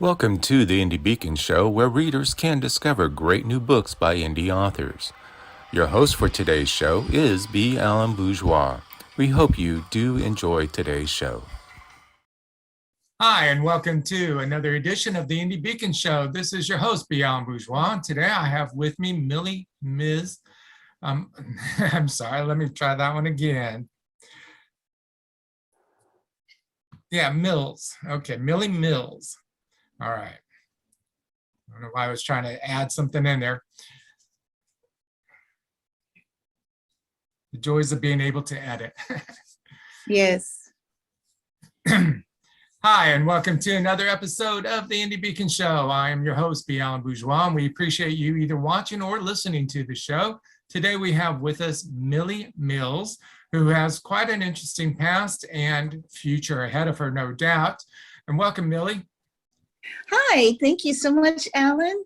Welcome to the Indie Beacon Show, where readers can discover great new books by indie authors. Your host for today's show is B. Alan Bourgeois. We hope you do enjoy today's show. Hi, and welcome to another edition of the Indie Beacon Show. This is your host, B. Alan Bourgeois. Today I have with me Milli Mills. I'm sorry, let me try that one again. Yeah, Mills. Okay, Milli Mills. All right. I don't know why I was trying to add something in there. The joys of being able to edit. Yes. Hi, and welcome to another episode of the Indie Beacon Show. I am your host, B. Alan Bourgeois, and we appreciate you either watching or listening to the show. Today we have with us Milli Mills, who has quite an interesting past and future ahead of her, no doubt. And welcome, Milli. Hi, thank you so much, Alan.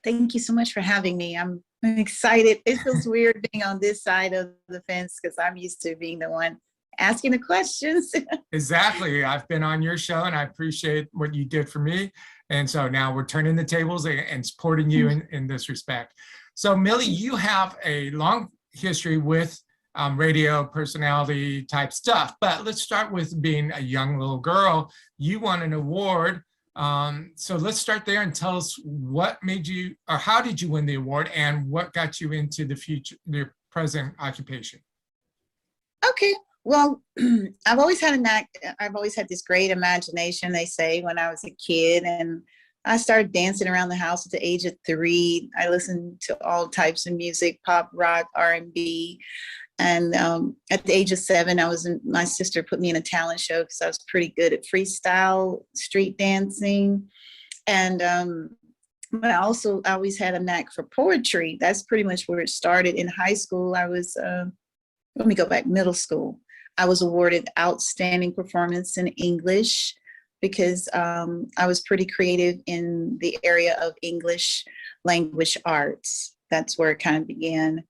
Thank you so much for having me. I'm excited. It feels weird being on this side of the fence because I'm used to being the one asking the questions. Exactly. I've been on your show and I appreciate what you did for me. And so now we're turning the tables and supporting you in this respect. So Milli, you have a long history with radio personality type stuff, but let's start with being a young little girl. You won an award. So let's start there and tell us what made you, or how did you win the award and what got you into the future, your present occupation? Okay. Well, I've always had a knack. I've always had this great imagination, they say, when I was a kid. And I started dancing around the house at the age of 3. I listened to all types of music, pop, rock, R&B. And at the age of 7, my sister put me in a talent show because I was pretty good at freestyle, street dancing. And but I always had a knack for poetry. That's pretty much where it started. In high school, let me go back, middle school. I was awarded outstanding performance in English because I was pretty creative in the area of English language arts. That's where it kind of began.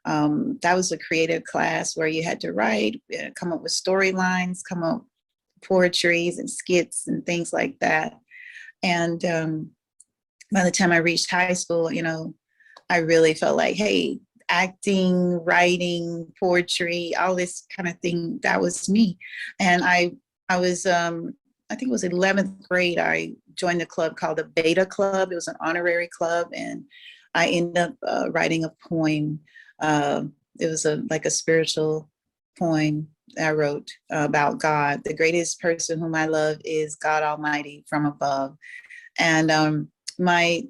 That was a creative class where you had to write, come up with storylines, come up with poetries and skits and things like that. And by the time I reached high school, I really felt like, hey, acting, writing, poetry, all this kind of thing, that was me. And I was, I think it was 11th grade, I joined a club called the Beta Club. It was an honorary club, and I ended up writing a poem. It was like a spiritual poem I wrote about God. The greatest person whom I love is God Almighty from above. And my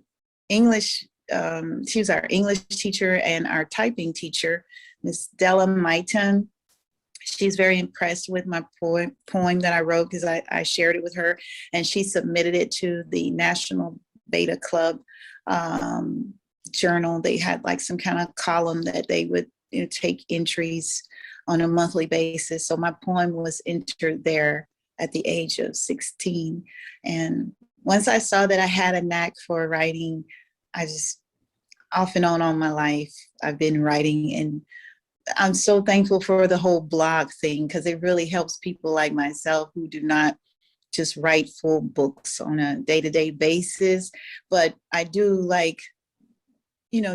English, she was our English teacher and our typing teacher, Miss Della Maiton. She's very impressed with my poem that I wrote because I shared it with her, and she submitted it to the National Beta Club journal. They had like some kind of column that they would take entries on a monthly basis. So my poem was entered there at the age of 16. And once I saw that I had a knack for writing, I just, off and on all my life, I've been writing. And I'm so thankful for the whole blog thing because it really helps people like myself who do not just write full books on a day-to-day basis. But I do like,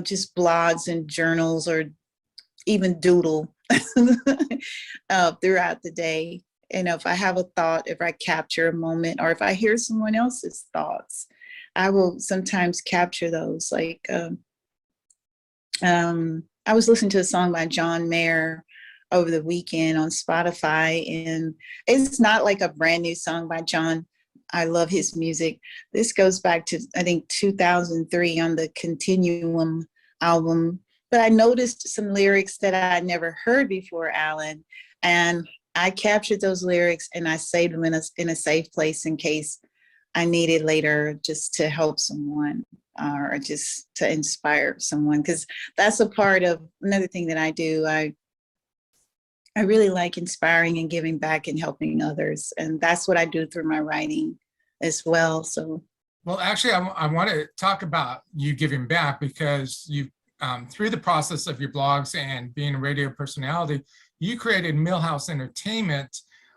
just blogs and journals or even doodle throughout the day. If I have a thought, if I capture a moment, or if I hear someone else's thoughts, I will sometimes capture those. Like, I was listening to a song by John Mayer over the weekend on Spotify, and it's not like a brand new song by John. I love his music. This goes back to, I think, 2003 on the Continuum album. But I noticed some lyrics that I never heard before, Alan, and I captured those lyrics and I saved them in a safe place in case I need it later, just to help someone or just to inspire someone. Because that's a part of another thing that I do. I really like inspiring and giving back and helping others. And that's what I do through my writing as well. So, well, actually, I want to talk about you giving back because you, through the process of your blogs and being a radio personality, you created Millhouse Entertainment,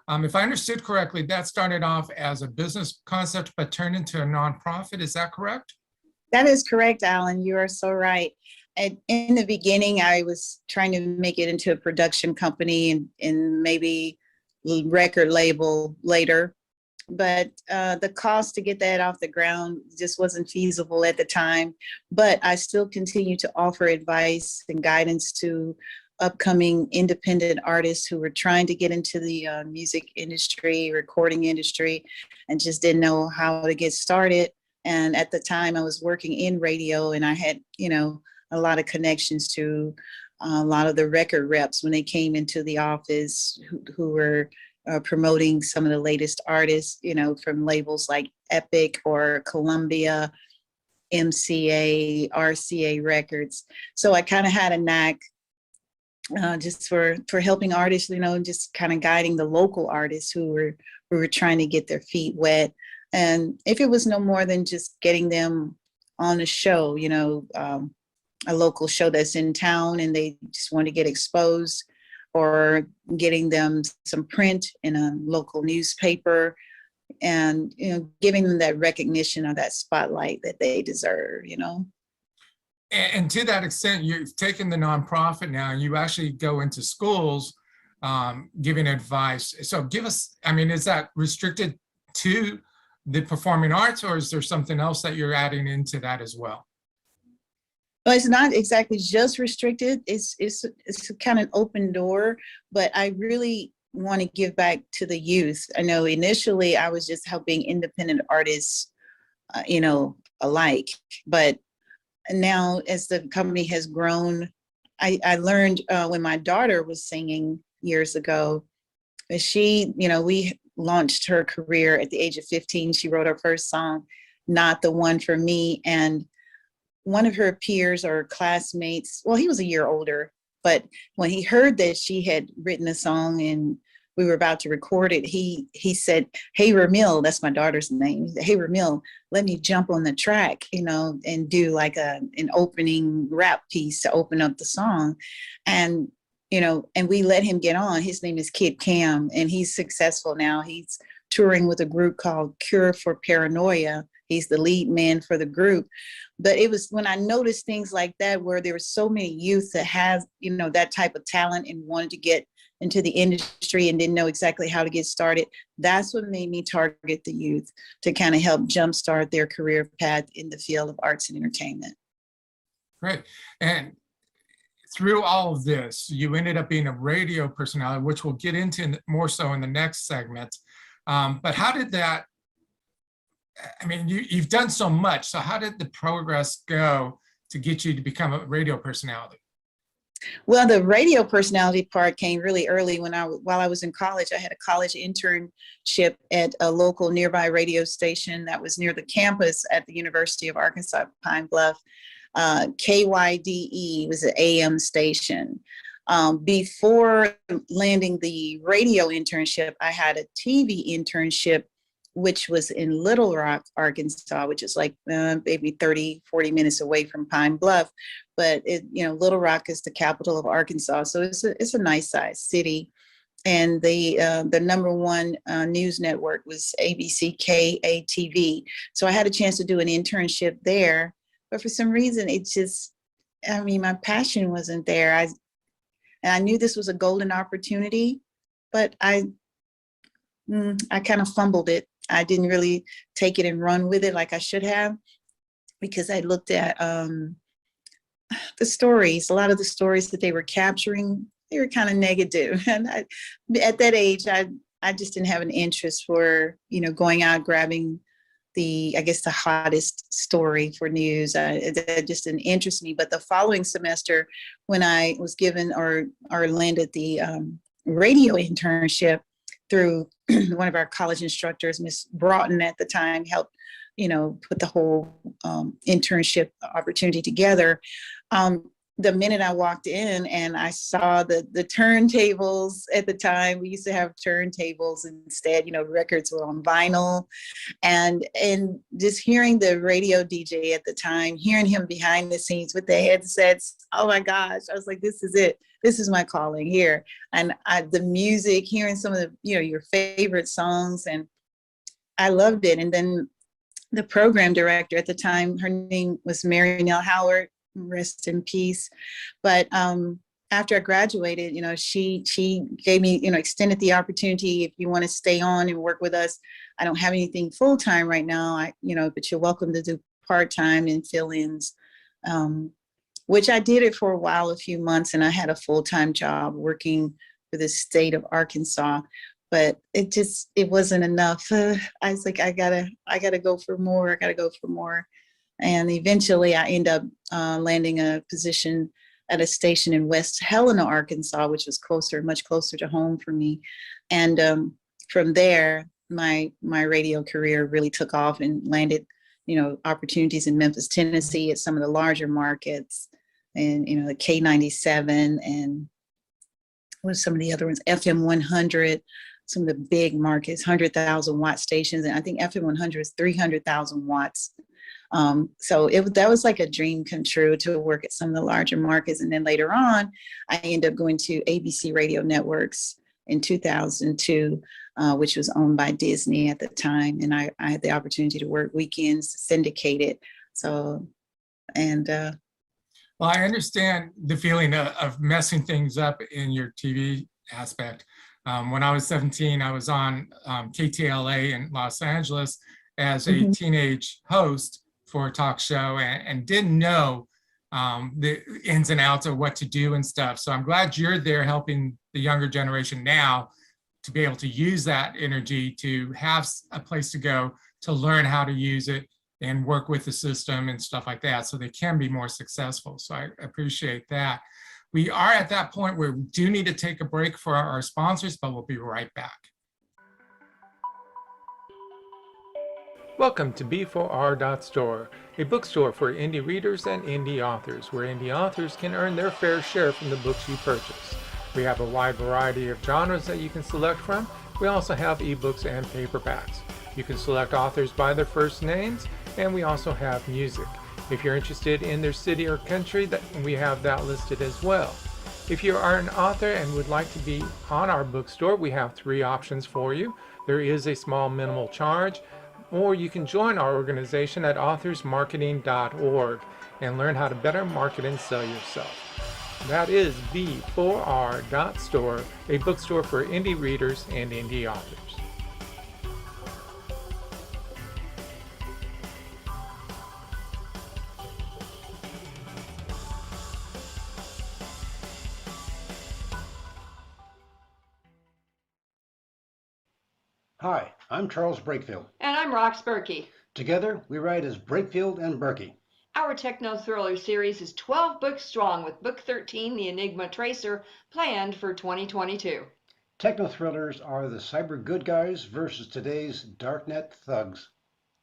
If I understood correctly, that started off as a business concept, but turned into a nonprofit. Is that correct? That is correct, Alan. You are so right. In the beginning, I was trying to make it into a production company and maybe record label later. But the cost to get that off the ground just wasn't feasible at the time. But I still continue to offer advice and guidance to upcoming independent artists who were trying to get into the music industry, recording industry, and just didn't know how to get started. And at the time, I was working in radio, and I had, a lot of connections to a lot of the record reps when they came into the office who were promoting some of the latest artists, from labels like Epic or Columbia, MCA, RCA Records. So I kind of had a knack just for helping artists, just kind of guiding the local artists who were trying to get their feet wet. And if it was no more than just getting them on a show, a local show that's in town and they just want to get exposed, or getting them some print in a local newspaper, and giving them that recognition or that spotlight that they deserve. And to that extent, you've taken the nonprofit now and you actually go into schools giving advice. So give us, is that restricted to the performing arts, or is there something else that you're adding into that as well? Well, it's not exactly just restricted. It's kind of an open door, but I really want to give back to the youth. I know initially I was just helping independent artists, alike, but now as the company has grown, I learned when my daughter was singing years ago, she, we launched her career at the age of 15. She wrote her first song, Not the One for Me. And one of her peers or classmates, well, he was a year older, but when he heard that she had written a song and we were about to record it, he said, "Hey, Ramil," that's my daughter's name. He said, "Hey, Ramil, let me jump on the track, and do like an opening rap piece to open up the song." And, and we let him get on. His name is Kid Cam, and he's successful now. He's touring with a group called Cure for Paranoia. He's the lead man for the group. But it was when I noticed things like that, where there were so many youth that have, that type of talent and wanted to get into the industry and didn't know exactly how to get started. That's what made me target the youth to kind of help jumpstart their career path in the field of arts and entertainment. Great. And through all of this, you ended up being a radio personality, which we'll get into more so in the next segment. But how did that, you've done so much. So how did the progress go to get you to become a radio personality? Well, the radio personality part came really early while I was in college. I had a college internship at a local nearby radio station that was near the campus at the University of Arkansas, Pine Bluff. KYDE was an AM station. Before landing the radio internship, I had a TV internship, which was in Little Rock, Arkansas, which is like maybe 30, 40 minutes away from Pine Bluff. But Little Rock is the capital of Arkansas, so it's a nice sized city. And the number one news network was ABC KATV. So I had a chance to do an internship there, but for some reason it just, my passion wasn't there. And I knew this was a golden opportunity, but I kind of fumbled it. I didn't really take it and run with it like I should have, because I looked at the stories. A lot of the stories that they were capturing, they were kind of negative. And at that age, I just didn't have an interest for, going out grabbing the hottest story for news. That just didn't interest me. But the following semester, when I was given or landed the radio internship through one of our college instructors, Miss Broughton at the time, helped, put the whole internship opportunity together. The minute I walked in and I saw the turntables at the time, we used to have turntables instead, records were on vinyl, and just hearing the radio DJ at the time, hearing him behind the scenes with the headsets, oh my gosh, I was like, this is it. this is my calling here. And the music, hearing some of the, your favorite songs, and I loved it. And then the program director at the time, her name was Mary Nell Howard, rest in peace. But after I graduated, she gave me, extended the opportunity. If you want to stay on and work with us, I don't have anything full-time right now, but you're welcome to do part-time and fill-ins, which I did it for a while, a few months, and I had a full-time job working for the state of Arkansas, but it wasn't enough. I was like, I gotta go for more. And eventually I ended up landing a position at a station in West Helena, Arkansas, which was much closer to home for me. And from there, my radio career really took off and landed, opportunities in Memphis, Tennessee at some of the larger markets, and, the K97 and what some of the other ones, FM 100, some of the big markets, 100,000 watt stations. And I think FM 100 is 300,000 watts. So that was like a dream come true to work at some of the larger markets. And then later on, I ended up going to ABC Radio Networks in 2002, which was owned by Disney at the time. And I had the opportunity to work weekends, syndicated. So, and well, I understand the feeling of messing things up in your TV aspect. When I was 17, I was on KTLA in Los Angeles as a teenage host for a talk show, and didn't know the ins and outs of what to do and stuff. So I'm glad you're there helping the younger generation now to be able to use that energy, to have a place to go, to learn how to use it and work with the system and stuff like that, so they can be more successful. So I appreciate that. We are at that point where we do need to take a break for our sponsors, but we'll be right back. Welcome to B4R.store, a bookstore for indie readers and indie authors, where indie authors can earn their fair share from the books you purchase. We have a wide variety of genres that you can select from. We also have ebooks and paperbacks. You can select authors by their first names, and we also have music. If you're interested in their city or country, we have that listed as well. If you are an author and would like to be on our bookstore, we have 3 options for you. There is a small minimal charge, or you can join our organization at authorsmarketing.org and learn how to better market and sell yourself. That is B4R.store, a bookstore for indie readers and indie authors. Hi, I'm Charles Brakefield. And I'm Rox Berkey. Together, we write as Brakefield and Berkey. Our techno thriller series is 12 books strong, with book 13, The Enigma Tracer, planned for 2022. Techno thrillers are the cyber good guys versus today's darknet thugs.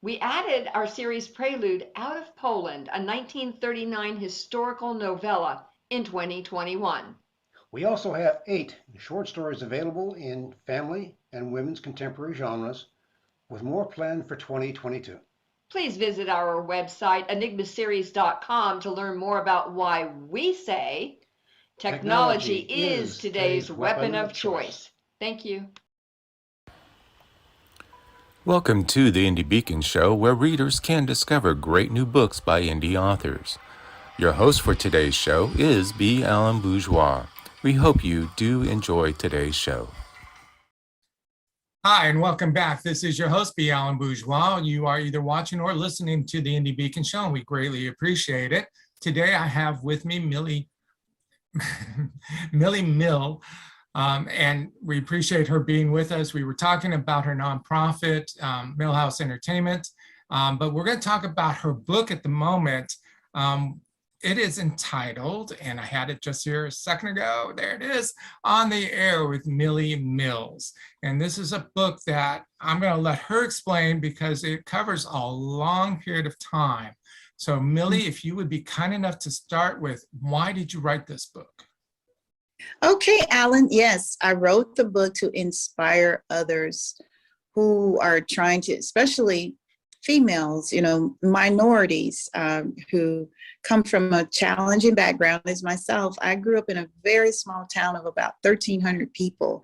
We added our series prelude, Out of Poland, a 1939 historical novella, in 2021. We also have 8 short stories available in family and women's contemporary genres, with more planned for 2022. Please visit our website, enigmaseries.com, to learn more about why we say technology is today's weapon of choice. Thank you. Welcome to the Indie Beacon Show, where readers can discover great new books by indie authors. Your host for today's show is B. Alan Bourgeois. We hope you do enjoy today's show. Hi, and welcome back. This is your host, B. Alan Bourgeois. You are either watching or listening to the Indie Beacon Show, and we greatly appreciate it. Today, I have with me Milli Mills, and we appreciate her being with us. We were talking about her nonprofit, Millhouse Entertainment, but we're going to talk about her book at the moment. It is entitled, and I had it just here a second ago, there it is, On the Air with Milli Mills. And this is a book that I'm going to let her explain because it covers a long period of time. So Milli, if you would be kind enough to start with, why did you write this book? Okay, Alan, yes, I wrote the book to inspire others who are trying to, especially females, minorities who come from a challenging background as myself. I grew up in a very small town of about 1,300 people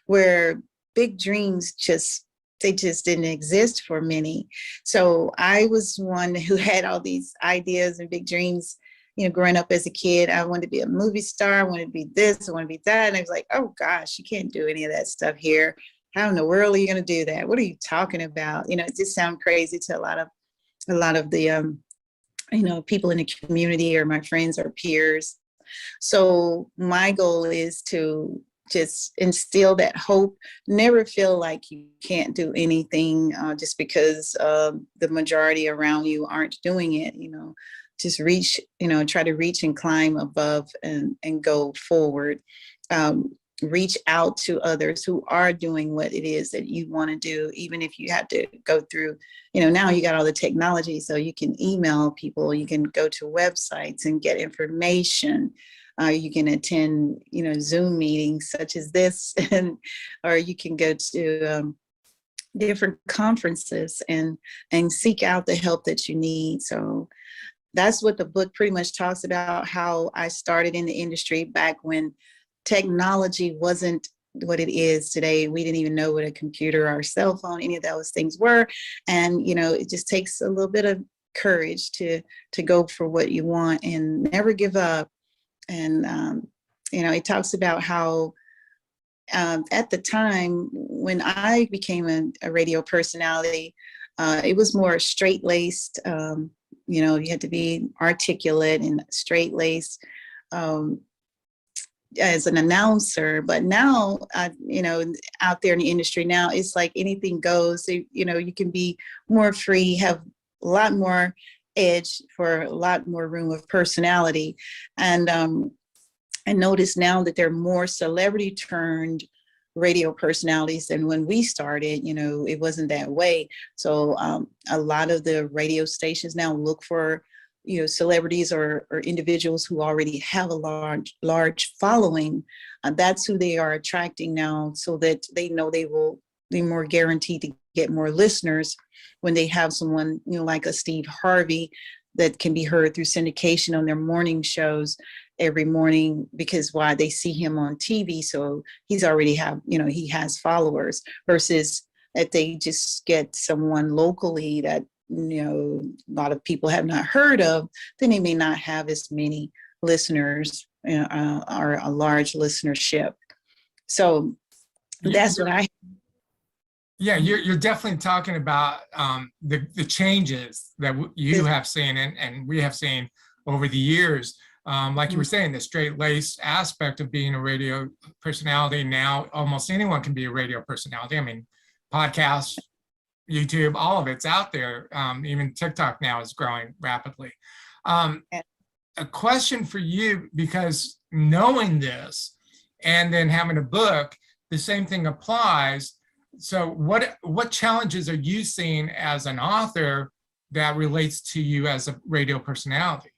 where big dreams just didn't exist for many. So I was one who had all these ideas and big dreams, growing up as a kid. I wanted to be a movie star. I wanted to be this, I want to be that. And I was like, oh gosh, you can't do any of that stuff here. How in the world are you going to do that? What are you talking about? It just sounds crazy to a lot of the, people in the community or my friends or peers. So my goal is to just instill that hope, never feel like you can't do anything just because the majority around you aren't doing it, just reach, try to reach and climb above and go forward. Reach out to others who are doing what it is that you want to do, even if you have to go through, now you got all the technology, so you can email people, you can go to websites and get information. You can attend, Zoom meetings such as this, or you can go to different conferences and seek out the help that you need. So that's what the book pretty much talks about, how I started in the industry back when technology wasn't what it is today. We didn't even know what a computer or cell phone, any of those things were. And, it just takes a little bit of courage to go for what you want and never give up. And, it talks about how at the time when I became a radio personality, it was more straight-laced. You had to be articulate and straight-laced as an announcer. But now, out there in the industry now, it's like anything goes. You can be more free, have a lot more edge, for a lot more room of personality. And I notice now that there are more celebrity turned radio personalities than when we started. It wasn't that way. So a lot of the radio stations now look for celebrities or individuals who already have a large following. That's who they are attracting now, so that they know they will be more guaranteed to get more listeners when they have someone, like a Steve Harvey, that can be heard through syndication on their morning shows every morning, because why, they see him on TV. So he's already he has followers, versus if they just get someone locally that, a lot of people have not heard of, then they may not have as many listeners or a large listenership. So that's what I. Yeah, you're definitely talking about the changes that you have seen and we have seen over the years. Like you were saying, the straight-laced aspect of being a radio personality. Now almost anyone can be a radio personality. I mean, podcasts, YouTube, all of it's out there. Even TikTok now is growing rapidly. A question for you, because knowing this and then having a book, the same thing applies. So what challenges are you seeing as an author that relates to you as a radio personality?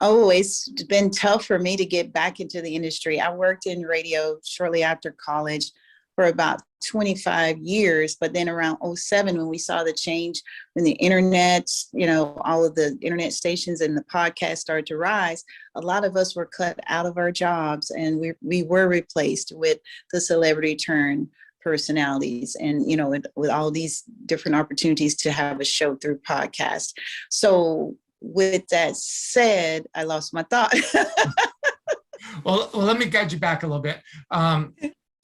Oh, it's been tough for me to get back into the industry. I worked in radio shortly after college for about 25 years, but then around 2007, when we saw the change, when the internet, all of the internet stations and the podcast started to rise, a lot of us were cut out of our jobs, and we were replaced with the celebrity turn personalities, and with all these different opportunities to have a show through podcast. So with that said, I lost my thought. Well, let me guide you back a little bit.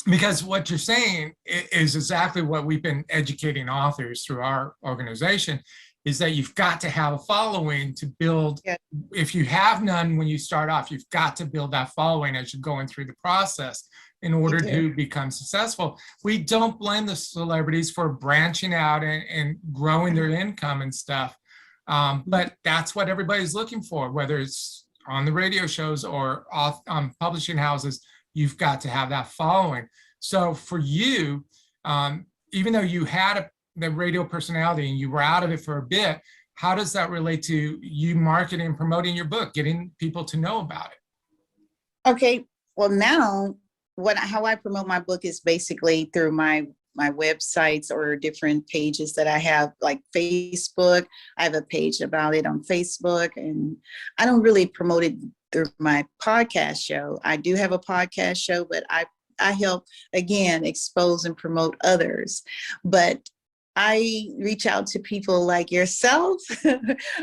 Because what you're saying is exactly what we've been educating authors through our organization, is that you've got to have a following to build. Yeah. If you have none when you start off, you've got to build that following as you're going through the process in order to become successful. We don't blame the celebrities for branching out and growing their income and stuff. But that's what everybody's looking for, whether it's on the radio shows or publishing houses. You've got to have that following. So for you, even though you had the radio personality and you were out of it for a bit, how does that relate to you marketing and promoting your book, getting people to know about it? Okay, well now, how I promote my book is basically through my my websites or different pages that I have, like Facebook. I have a page about it on Facebook, and I don't really promote it through my podcast show. I do have a podcast show, but I help, again, expose and promote others. But I reach out to people like yourself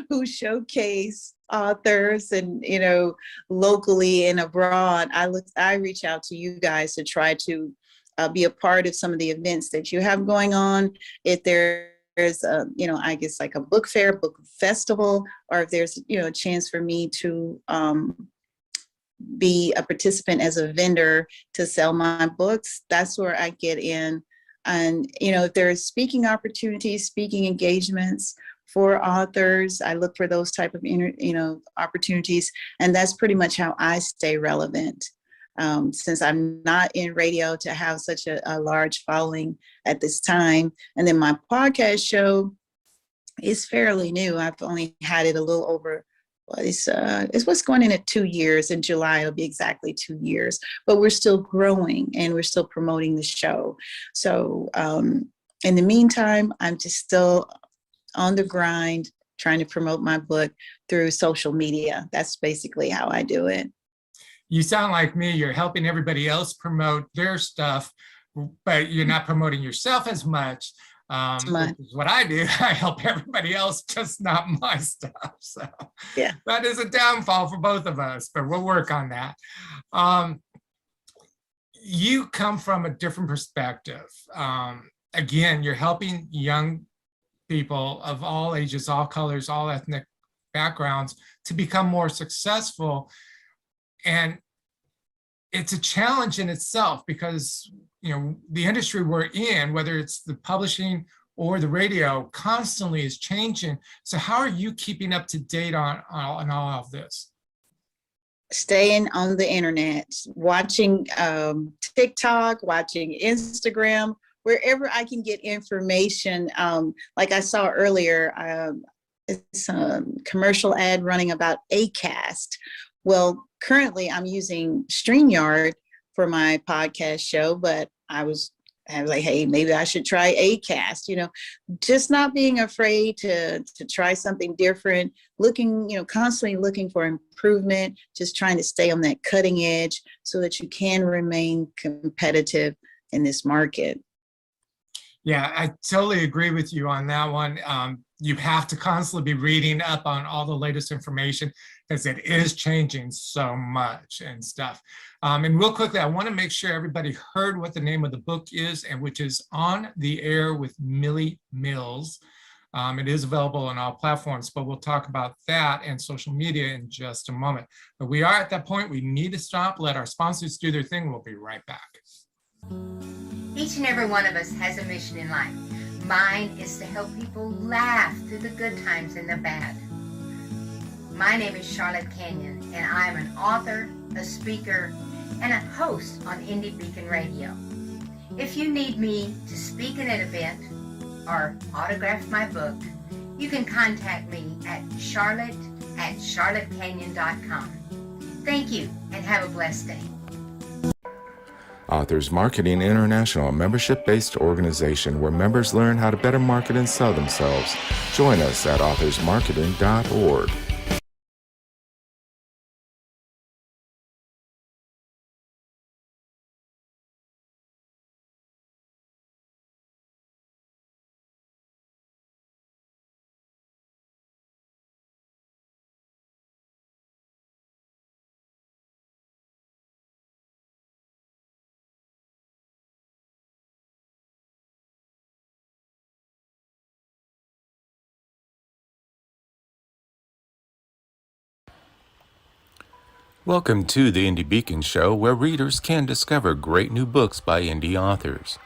who showcase authors and, locally and abroad. I reach out to you guys to try to be a part of some of the events that you have going on. If there's I guess like a book fair, book festival, or if there's, a chance for me to be a participant as a vendor to sell my books, that's where I get in. And, if there's speaking opportunities, speaking engagements for authors, I look for those type of, opportunities. And that's pretty much how I stay relevant. Since I'm not in radio to have such a large following at this time. And then my podcast show is fairly new. I've only had it a little over, it's what's going in at 2 years. In July, it'll be exactly 2 years, but we're still growing and we're still promoting the show. So in the meantime, I'm just still on the grind, trying to promote my book through social media. That's basically how I do it. You sound like me. You're helping everybody else promote their stuff, but you're not promoting yourself as much. Which is what I do. I help everybody else, just not my stuff. So yeah, that is a downfall for both of us, but we'll work on that. You come from a different perspective. Again, you're helping young people of all ages, all colors, all ethnic backgrounds to become more successful. And it's a challenge in itself because, the industry we're in, whether it's the publishing or the radio, constantly is changing. So how are you keeping up to date on all of this? Staying on the internet, watching TikTok, watching Instagram, wherever I can get information. Like I saw earlier, it's a commercial ad running about Acast. Well, currently I'm using StreamYard for my podcast show, but I was like, hey, maybe I should try Acast, just not being afraid to try something different, looking, constantly looking for improvement, just trying to stay on that cutting edge so that you can remain competitive in this market. Yeah, I totally agree with you on that one. You have to constantly be reading up on all the latest information because it is changing so much and stuff. And real quickly, I want to make sure everybody heard what the name of the book is, and which is On the Air with Milli Mills. It is available on all platforms, but we'll talk about that and social media in just a moment. But we are at that point. We need to stop, let our sponsors do their thing. We'll be right back. Each and every one of us has a mission in life. Mine is to help people laugh through the good times and the bad. My name is Charlotte Canyon, and I am an author, a speaker, and a host on Indie Beacon Radio. If you need me to speak at an event or autograph my book, you can contact me at charlotte@charlottecanyon.com. Thank you, and have a blessed day. Authors Marketing International, a membership-based organization where members learn how to better market and sell themselves. Join us at authorsmarketing.org. Welcome to the Indie Beacon Show, where readers can discover great new books by indie authors.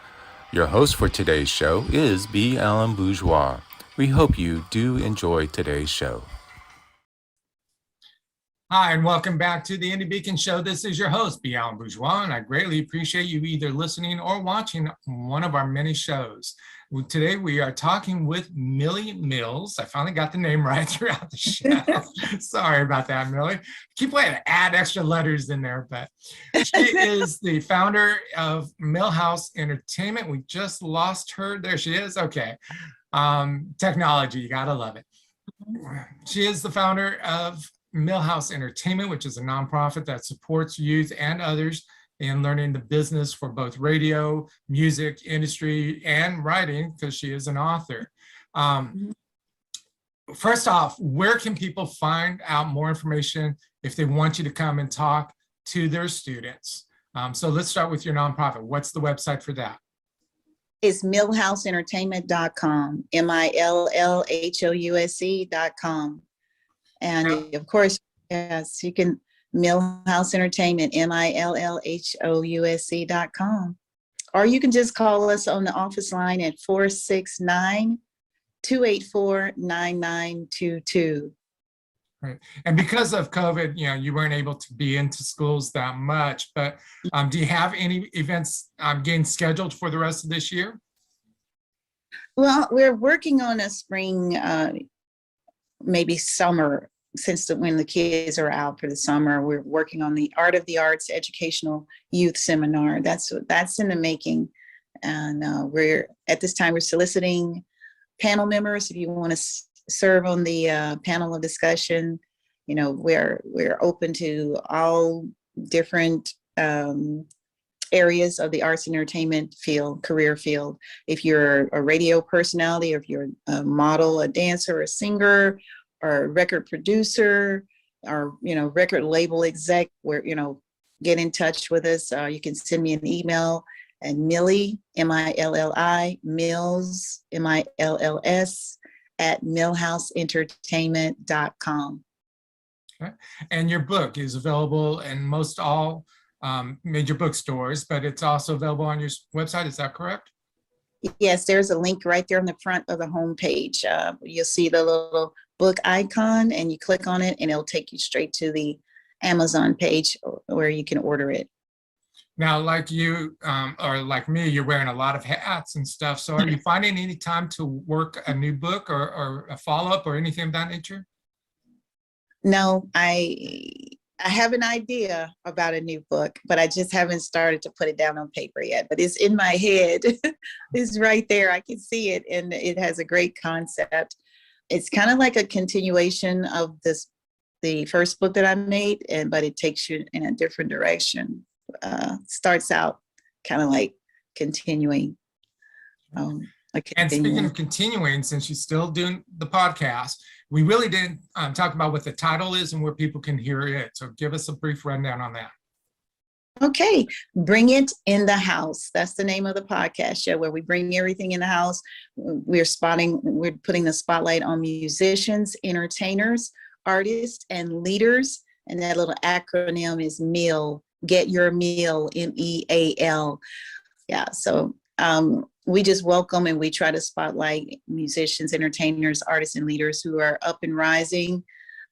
Your host for today's show is B. Alan Bourgeois. We hope you do enjoy today's show. Hi, and welcome back to the Indie Beacon Show. This is your host, B. Alan Bourgeois, and I greatly appreciate you either listening or watching one of our many shows. Today, we are talking with Milli Mills. I finally got the name right throughout the show. Sorry about that, Millie. Keep wanting to add extra letters in there, but she is the founder of Millhouse Entertainment. We just lost her. There she is. Okay. Technology, you gotta love it. She is the founder of Millhouse Entertainment, which is a nonprofit that supports youth and others in learning the business for both radio, music industry, and writing, because she is an author. First off, where can people find out more information if they want you to come and talk to their students? So let's start with your nonprofit. What's the website for that? It's millhouseentertainment.com, millhouse.com. And of course, yes, you can Millhouse Entertainment, millhousec.com. Or you can just call us on the office line at 469-284-9922. Right. And because of COVID, you weren't able to be into schools that much, but do you have any events getting scheduled for the rest of this year? Well, we're working on a spring, maybe summer, when the kids are out for the summer. We're working on the Art of the Arts educational youth seminar. That's in the making. And at this time, we're soliciting panel members. If you want to serve on the panel of discussion, we're open to all different areas of the arts and entertainment field, career field. If you're a radio personality, or if you're a model, a dancer, a singer, or a record producer, or record label exec, get in touch with us. You can send me an email at Milli, Milli, Mills, Mills, at millhouseentertainment.com. Okay. And your book is available in most all major bookstores, but it's also available on your website. Is that correct? Yes, there's a link right there on the front of the homepage. You'll see the little book icon, and you click on it, and it'll take you straight to the Amazon page where you can order it. Now, like you or like me, you're wearing a lot of hats and stuff. So are you finding any time to work a new book or a follow-up or anything of that nature? No, I have an idea about a new book, but I just haven't started to put it down on paper yet. But it's in my head. It's right there. I can see it, and it has a great concept. It's kind of like a continuation of the first book that I made, but it takes you in a different direction. Starts out kind of like continuing. And speaking of continuing, since you're still doing the podcast, we really didn't talk about what the title is and where people can hear it. So give us a brief rundown on that. Okay, Bring It in the House. That's the name of the podcast show, where we bring everything in the house. We're putting the spotlight on musicians, entertainers, artists, and leaders. And that little acronym is MEAL. Get your meal, MEAL. Yeah, so we just welcome, and we try to spotlight musicians, entertainers, artists, and leaders who are up and rising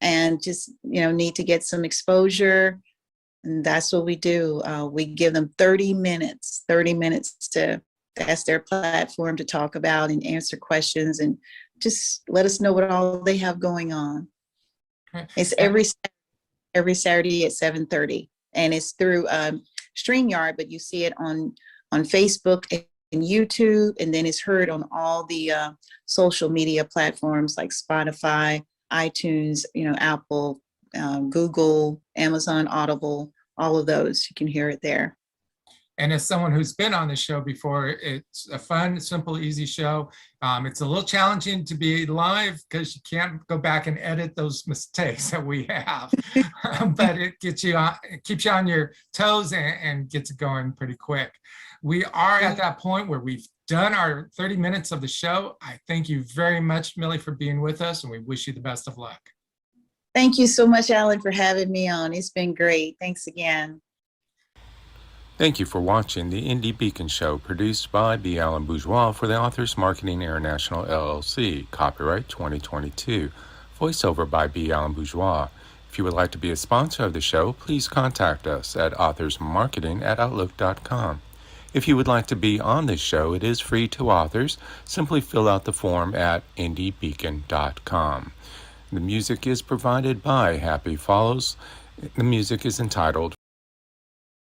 and just, need to get some exposure. And that's what we do. We give them 30 minutes that's their platform to talk about and answer questions, and just let us know what all they have going on. Okay. It's every Saturday at 7:30. And it's through StreamYard, but you see it on Facebook and YouTube, and then it's heard on all the social media platforms like Spotify, iTunes, Apple, Google, Amazon, Audible, all of those. You can hear it there. And as someone who's been on the show before, it's a fun, simple, easy show. It's a little challenging to be live because you can't go back and edit those mistakes that we have, but it keeps you on your toes and gets it going pretty quick. We are at that point where we've done our 30 minutes of the show. I thank you very much, Millie, for being with us, and we wish you the best of luck. Thank you so much, Alan, for having me on. It's been great. Thanks again. Thank you for watching the Indie Beacon Show, produced by B. Alan Bourgeois for the Authors Marketing International, LLC, copyright 2022, voiceover by B. Alan Bourgeois. If you would like to be a sponsor of the show, please contact us at authorsmarketing@outlook.com. If you would like to be on this show, it is free to authors. Simply fill out the form at indiebeacon.com. The music is provided by Happy Follows. The music is entitled